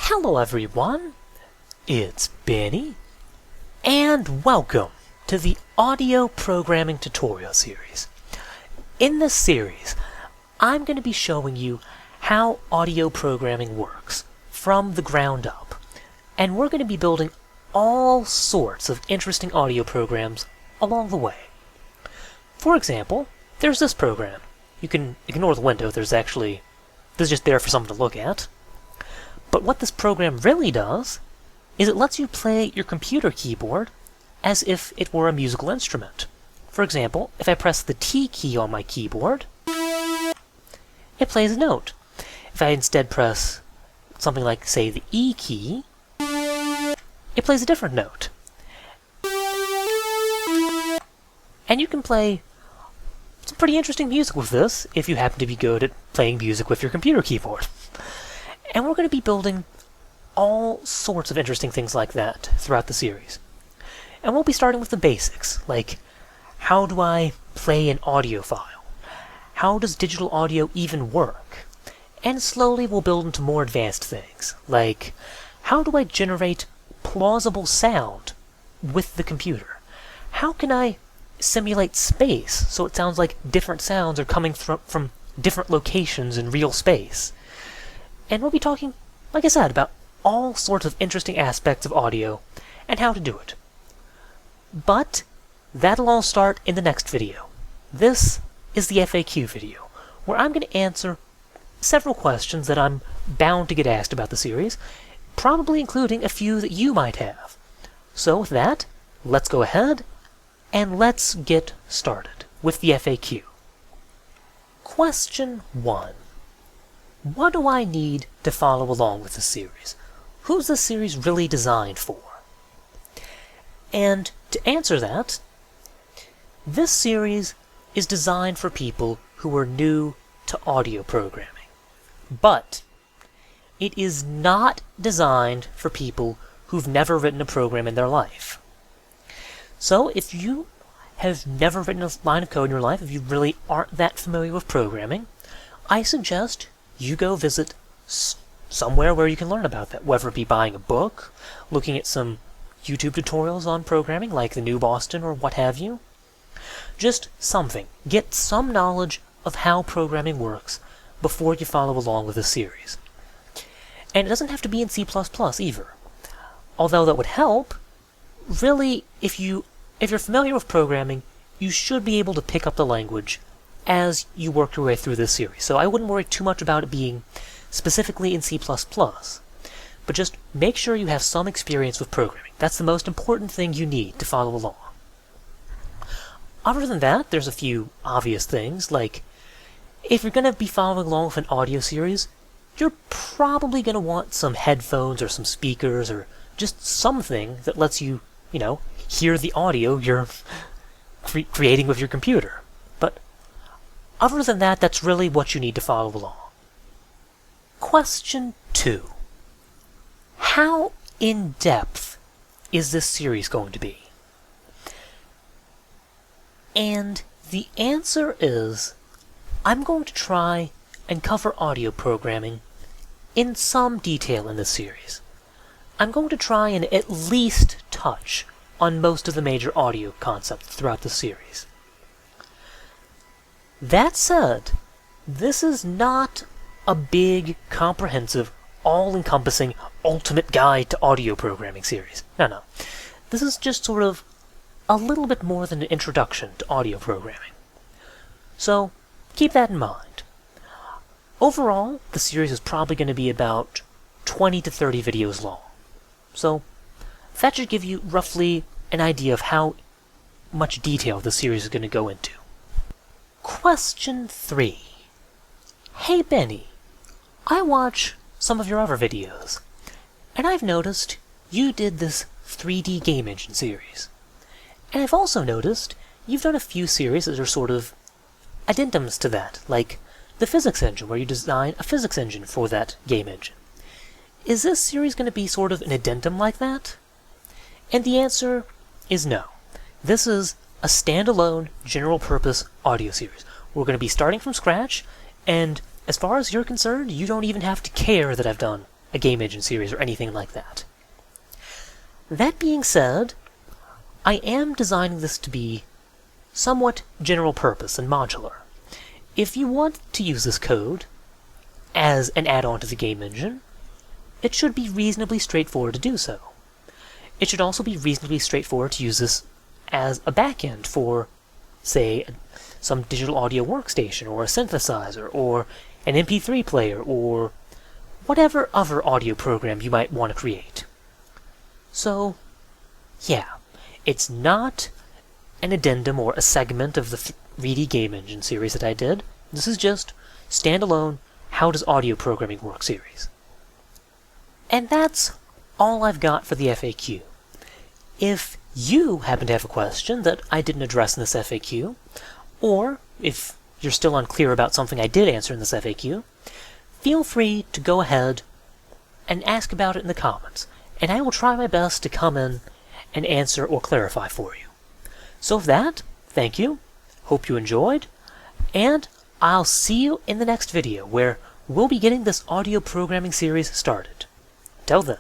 Hello everyone, it's Benny, and welcome to the audio programming tutorial series. In this series, I'm going to be showing you how audio programming works from the ground up, and we're going to be building all sorts of interesting audio programs along the way. For example, there's this program. You can ignore the window, this is just there for someone to look at. But what this program really does is it lets you play your computer keyboard as if it were a musical instrument. For example, if I press the T key on my keyboard, it plays a note. If I instead press something like, say, the E key, it plays a different note. And you can play some pretty interesting music with this if you happen to be good at playing music with your computer keyboard. And we're going to be building all sorts of interesting things like that throughout the series. And we'll be starting with the basics, like how do I play an audio file? How does digital audio even work? And slowly we'll build into more advanced things, like how do I generate plausible sound with the computer? How can I simulate space so it sounds like different sounds are coming from different locations in real space? And we'll be talking, like I said, about all sorts of interesting aspects of audio and how to do it. But that'll all start in the next video. This is the FAQ video, where I'm going to answer several questions that I'm bound to get asked about the series, probably including a few that you might have. So with that, let's go ahead and let's get started with the FAQ. Question 1. What do I need to follow along with the series? Who's the series really designed for? And to answer that, this series is designed for people who are new to audio programming. But it is not designed for people who've never written a program in their life. So if you have never written a line of code in your life, if you really aren't that familiar with programming, I suggest you go visit somewhere where you can learn about that, whether it be buying a book, looking at some YouTube tutorials on programming like the New Boston or what have you. Just something. Get some knowledge of how programming works before you follow along with the series. And it doesn't have to be in C++ either. Although that would help, really, if you're familiar with programming, you should be able to pick up the language as you work your way through this series. So I wouldn't worry too much about it being specifically in C++. But just make sure you have some experience with programming. That's the most important thing you need to follow along. Other than that, there's a few obvious things, like if you're going to be following along with an audio series, you're probably going to want some headphones or some speakers or just something that lets you, hear the audio you're creating with your computer. But other than that, that's really what you need to follow along. Question 2. How in-depth is this series going to be? And the answer is, I'm going to try and cover audio programming in some detail in this series. I'm going to try and at least touch on most of the major audio concepts throughout the series. That said, this is not a big, comprehensive, all-encompassing, ultimate guide to audio programming series. No. This is just sort of a little bit more than an introduction to audio programming. So, keep that in mind. Overall, the series is probably going to be about 20 to 30 videos long. So, that should give you roughly an idea of how much detail the series is going to go into. Question 3. Hey Benny, I watch some of your other videos, and I've noticed you did this 3D game engine series. And I've also noticed you've done a few series that are sort of addendums to that, like the physics engine, where you design a physics engine for that game engine. Is this series going to be sort of an addendum like that? And the answer is no. This is a standalone, general-purpose audio series. We're going to be starting from scratch, and as far as you're concerned, you don't even have to care that I've done a game engine series or anything like that. That being said, I am designing this to be somewhat general purpose and modular. If you want to use this code as an add-on to the game engine, it should be reasonably straightforward to do so. It should also be reasonably straightforward to use this as a backend for, say, some digital audio workstation, or a synthesizer, or an MP3 player, or whatever other audio program you might want to create. So, yeah, it's not an addendum or a segment of the 3D Game Engine series that I did. This is just standalone How Does Audio Programming Work series. And that's all I've got for the FAQ. If you happen to have a question that I didn't address in this FAQ, or if you're still unclear about something I did answer in this FAQ, feel free to go ahead and ask about it in the comments, and I will try my best to come in and answer or clarify for you. So with that, thank you, hope you enjoyed, and I'll see you in the next video where we'll be getting this audio programming series started. Till then.